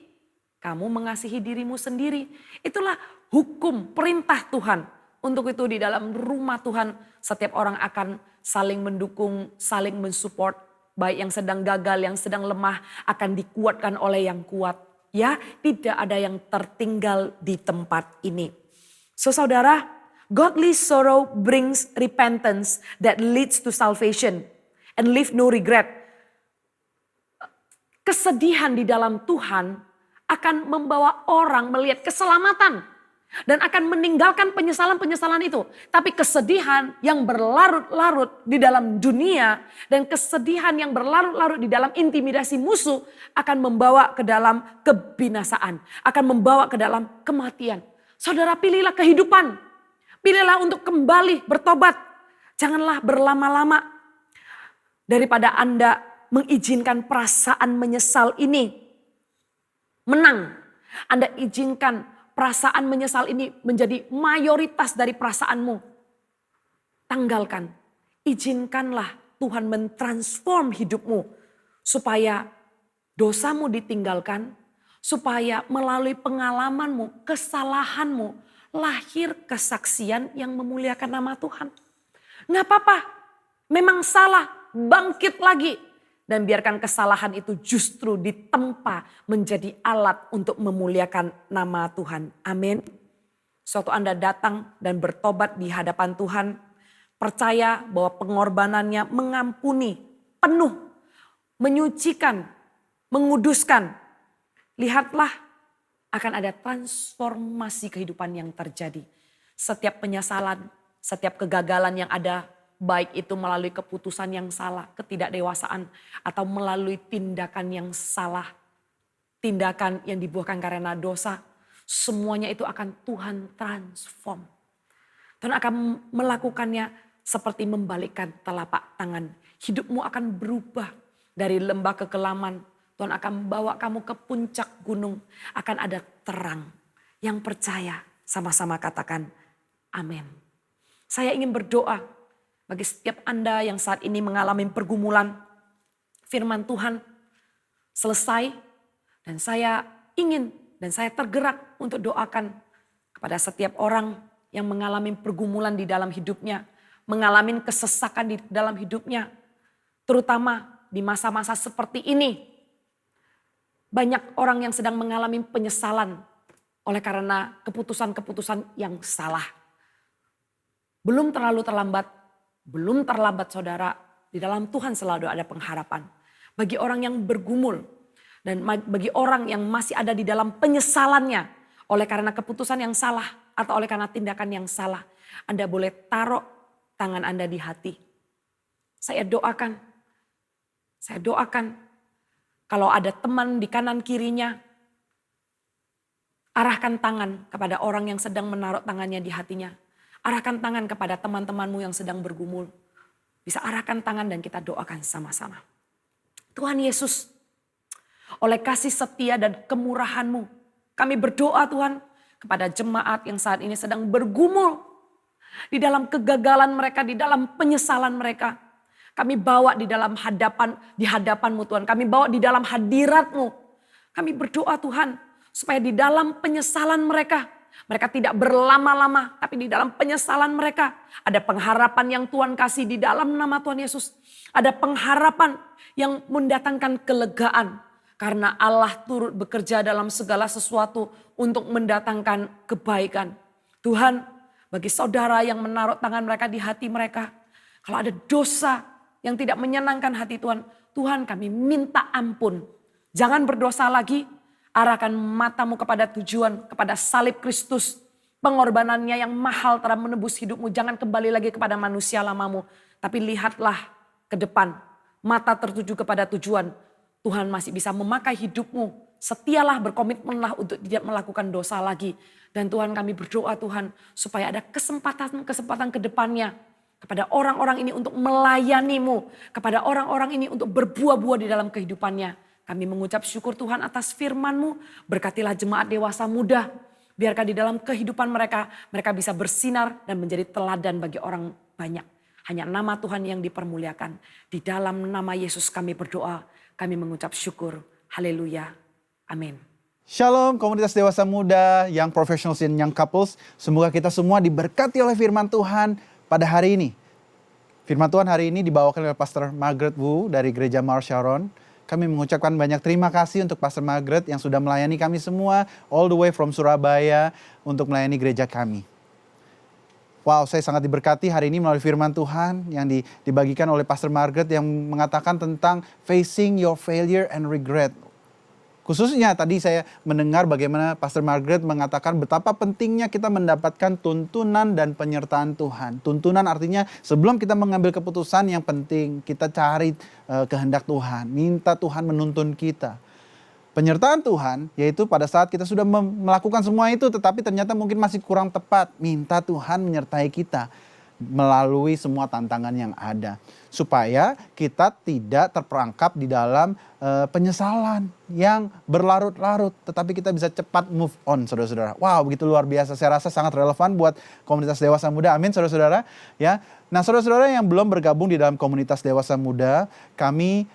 [SPEAKER 4] kamu mengasihi dirimu sendiri. Itulah hukum perintah Tuhan. Untuk itu di dalam rumah Tuhan setiap orang akan saling mendukung, saling mensupport. Baik yang sedang gagal, yang sedang lemah akan dikuatkan oleh yang kuat. Ya, tidak ada yang tertinggal di tempat ini. So saudara, godly sorrow brings repentance that leads to salvation and leave no regret. Kesedihan di dalam Tuhan akan membawa orang melihat keselamatan. Dan akan meninggalkan penyesalan-penyesalan itu. Tapi kesedihan yang berlarut-larut di dalam dunia. Dan kesedihan yang berlarut-larut di dalam intimidasi musuh. Akan membawa ke dalam kebinasaan. Akan membawa ke dalam kematian. Saudara, pilihlah kehidupan. Pilihlah untuk kembali bertobat. Janganlah berlama-lama. Daripada Anda mengizinkan perasaan menyesal ini menang. Anda izinkan perasaan menyesal ini menjadi mayoritas dari perasaanmu. Tanggalkan. Izinkanlah Tuhan mentransform hidupmu. Supaya dosamu ditinggalkan. Supaya melalui pengalamanmu, kesalahanmu, lahir kesaksian yang memuliakan nama Tuhan. Nggak apa-apa. Memang salah. Bangkit lagi. Dan biarkan kesalahan itu justru ditempa menjadi alat untuk memuliakan nama Tuhan. Amin. Suatu Anda datang dan bertobat di hadapan Tuhan. Percaya bahwa pengorbanannya mengampuni, penuh, menyucikan, menguduskan. Lihatlah akan ada transformasi kehidupan yang terjadi. Setiap penyesalan, setiap kegagalan yang ada, baik itu melalui keputusan yang salah, ketidakdewasaan, atau melalui tindakan yang salah, tindakan yang dibuahkan karena dosa, semuanya itu akan Tuhan transform. Tuhan akan melakukannya seperti membalikkan telapak tangan. Hidupmu akan berubah dari lembah kekelaman. Tuhan akan membawa kamu ke puncak gunung. Akan ada terang. Yang percaya sama-sama katakan amin. Saya ingin berdoa bagi setiap Anda yang saat ini mengalami pergumulan. Firman Tuhan selesai dan saya ingin dan saya tergerak untuk doakan kepada setiap orang yang mengalami pergumulan di dalam hidupnya, mengalami kesesakan di dalam hidupnya, terutama di masa-masa seperti ini. Banyak orang yang sedang mengalami penyesalan oleh karena keputusan-keputusan yang salah. Belum terlambat saudara, di dalam Tuhan selalu ada pengharapan. Bagi orang yang bergumul dan bagi orang yang masih ada di dalam penyesalannya oleh karena keputusan yang salah atau oleh karena tindakan yang salah, Anda boleh taruh tangan Anda di hati. Saya doakan kalau ada teman di kanan kirinya, arahkan tangan kepada orang yang sedang menaruh tangannya di hatinya. Arahkan tangan kepada teman-temanmu yang sedang bergumul. Bisa arahkan tangan dan kita doakan sama-sama. Tuhan Yesus, oleh kasih setia dan kemurahan-Mu, kami berdoa Tuhan kepada jemaat yang saat ini sedang bergumul di dalam kegagalan mereka, di dalam penyesalan mereka. Kami bawa di dalam hadapan-Mu Tuhan. Kami bawa di dalam hadirat-Mu. Kami berdoa Tuhan supaya di dalam penyesalan mereka tidak berlama-lama, tapi di dalam penyesalan mereka ada pengharapan yang Tuhan kasih di dalam nama Tuhan Yesus. Ada pengharapan yang mendatangkan kelegaan. Karena Allah turut bekerja dalam segala sesuatu untuk mendatangkan kebaikan. Tuhan, bagi saudara yang menaruh tangan mereka di hati mereka, kalau ada dosa yang tidak menyenangkan hati Tuhan, Tuhan kami minta ampun. Jangan berdosa lagi, arahkan matamu kepada tujuan, kepada salib Kristus. Pengorbanannya yang mahal telah menebus hidupmu. Jangan kembali lagi kepada manusia lamamu, tapi lihatlah ke depan. Mata tertuju kepada tujuan. Tuhan masih bisa memakai hidupmu. Setialah, berkomitmenlah untuk tidak melakukan dosa lagi. Dan Tuhan kami berdoa Tuhan supaya ada kesempatan ke depannya. Kepada orang-orang ini untuk melayanimu. Kepada orang-orang ini untuk berbuah-buah di dalam kehidupannya. Kami mengucap syukur Tuhan atas firman-Mu. Berkatilah jemaat dewasa muda. Biarkan di dalam kehidupan mereka bisa bersinar dan menjadi teladan bagi orang banyak. Hanya nama Tuhan yang dipermuliakan. Di dalam nama Yesus kami berdoa. Kami mengucap syukur. Haleluya. Amin.
[SPEAKER 5] Shalom komunitas dewasa muda, young professionals and young couples. Semoga kita semua diberkati oleh firman Tuhan pada hari ini. Firman Tuhan hari ini dibawakan oleh Pastor Margaret Wu dari Gereja Mawar Sharon. Kami mengucapkan banyak terima kasih untuk Pastor Margaret yang sudah melayani kami semua all the way from Surabaya untuk melayani gereja kami. Wow, saya sangat diberkati hari ini melalui firman Tuhan yang dibagikan oleh Pastor Margaret yang mengatakan tentang facing your failure and regret. Khususnya tadi saya mendengar bagaimana Pastor Margaret mengatakan betapa pentingnya kita mendapatkan tuntunan dan penyertaan Tuhan. Tuntunan artinya sebelum kita mengambil keputusan yang penting kita cari kehendak Tuhan. Minta Tuhan menuntun kita. Penyertaan Tuhan yaitu pada saat kita sudah melakukan semua itu tetapi ternyata mungkin masih kurang tepat. Minta Tuhan menyertai kita melalui semua tantangan yang ada. Supaya kita tidak terperangkap di dalam penyesalan yang berlarut-larut. Tetapi kita bisa cepat move on saudara-saudara. Wow, begitu luar biasa. Saya rasa sangat relevan buat komunitas dewasa muda. Amin saudara-saudara. Ya. Nah saudara-saudara yang belum bergabung di dalam komunitas dewasa muda, kami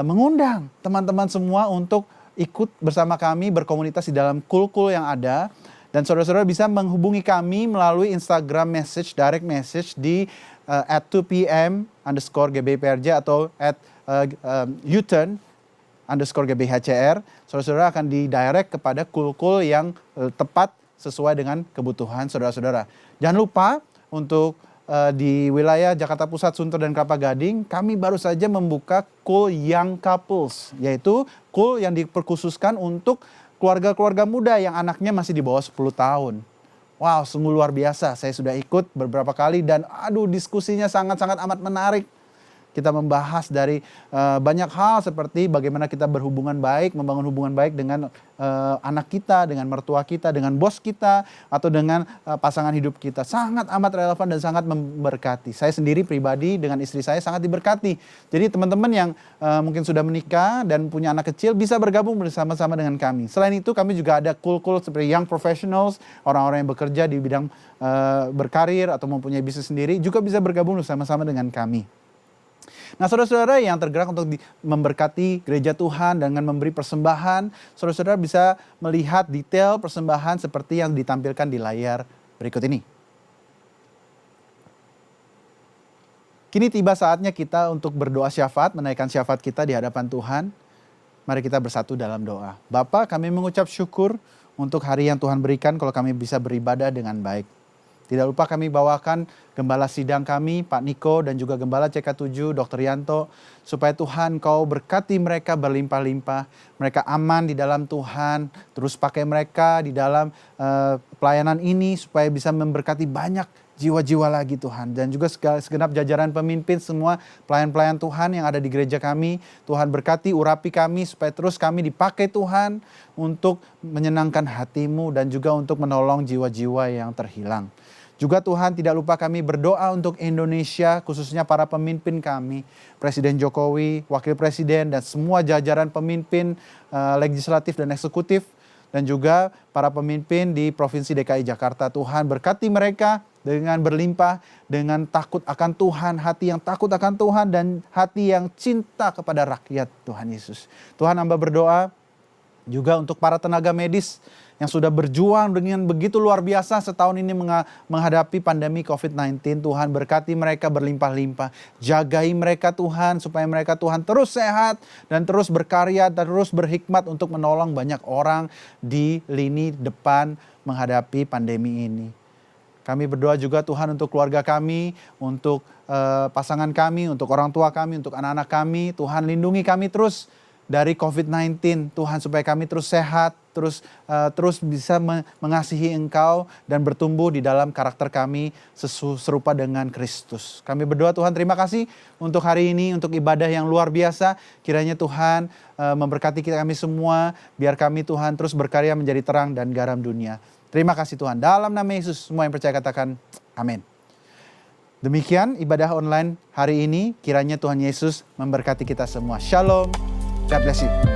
[SPEAKER 5] mengundang teman-teman semua untuk ikut bersama kami berkomunitas di dalam kul-kul yang ada. Dan saudara-saudara bisa menghubungi kami melalui Instagram message, direct message di @2pm_gbprj atau @uturn_gbhcr. Saudara-saudara akan di-direct kepada kul-kul yang tepat sesuai dengan kebutuhan saudara-saudara. Jangan lupa untuk di wilayah Jakarta Pusat, Sunter, dan Kelapa Gading, kami baru saja membuka kul Young Couples, yaitu kul yang diperkhususkan untuk keluarga-keluarga muda yang anaknya masih di bawah 10 tahun. Wow, sungguh luar biasa. Saya sudah ikut beberapa kali dan diskusinya sangat-sangat amat menarik. Kita membahas dari banyak hal seperti bagaimana kita berhubungan baik, membangun hubungan baik dengan anak kita, dengan mertua kita, dengan bos kita, atau dengan pasangan hidup kita. Sangat amat relevan dan sangat memberkati. Saya sendiri pribadi dengan istri saya sangat diberkati. Jadi teman-teman yang mungkin sudah menikah dan punya anak kecil bisa bergabung bersama-sama dengan kami. Selain itu kami juga ada cool seperti young professionals, orang-orang yang bekerja di bidang berkarir atau mempunyai bisnis sendiri juga bisa bergabung bersama-sama dengan kami. Nah, saudara-saudara yang tergerak untuk memberkati gereja Tuhan dengan memberi persembahan, saudara-saudara bisa melihat detail persembahan seperti yang ditampilkan di layar berikut ini. Kini tiba saatnya kita untuk berdoa syafaat, menaikkan syafaat kita di hadapan Tuhan. Mari kita bersatu dalam doa. Bapa, kami mengucap syukur untuk hari yang Tuhan berikan kalau kami bisa beribadah dengan baik. Tidak lupa kami bawakan gembala sidang kami, Pak Niko, dan juga gembala CK7, Dr. Yanto, supaya Tuhan Kau berkati mereka berlimpah-limpah. Mereka aman di dalam Tuhan, terus pakai mereka di dalam pelayanan ini supaya bisa memberkati banyak jiwa-jiwa lagi Tuhan. Dan juga segenap jajaran pemimpin, semua pelayan-pelayan Tuhan yang ada di gereja kami. Tuhan berkati, urapi kami supaya terus kami dipakai Tuhan untuk menyenangkan hati-Mu dan juga untuk menolong jiwa-jiwa yang terhilang. Juga Tuhan tidak lupa kami berdoa untuk Indonesia, khususnya para pemimpin kami, Presiden Jokowi, Wakil Presiden, dan semua jajaran pemimpin legislatif dan eksekutif, dan juga para pemimpin di Provinsi DKI Jakarta. Tuhan berkati mereka dengan berlimpah, dengan takut akan Tuhan, hati yang takut akan Tuhan, dan hati yang cinta kepada rakyat Tuhan Yesus. Tuhan, hamba berdoa juga untuk para tenaga medis yang sudah berjuang dengan begitu luar biasa setahun ini menghadapi pandemi COVID-19. Tuhan berkati mereka berlimpah-limpah. Jagai mereka Tuhan supaya mereka Tuhan terus sehat dan terus berkarya dan terus berhikmat untuk menolong banyak orang di lini depan menghadapi pandemi ini. Kami berdoa juga Tuhan untuk keluarga kami, untuk pasangan kami, untuk orang tua kami, untuk anak-anak kami. Tuhan lindungi kami terus dari COVID-19, Tuhan, supaya kami terus sehat, terus bisa mengasihi Engkau dan bertumbuh di dalam karakter kami serupa dengan Kristus. Kami berdoa Tuhan, terima kasih untuk hari ini, untuk ibadah yang luar biasa. Kiranya Tuhan memberkati kami semua, biar kami Tuhan terus berkarya menjadi terang dan garam dunia. Terima kasih Tuhan. Dalam nama Yesus, semua yang percaya katakan amin. Demikian ibadah online hari ini, kiranya Tuhan Yesus memberkati kita semua. Shalom. God bless you.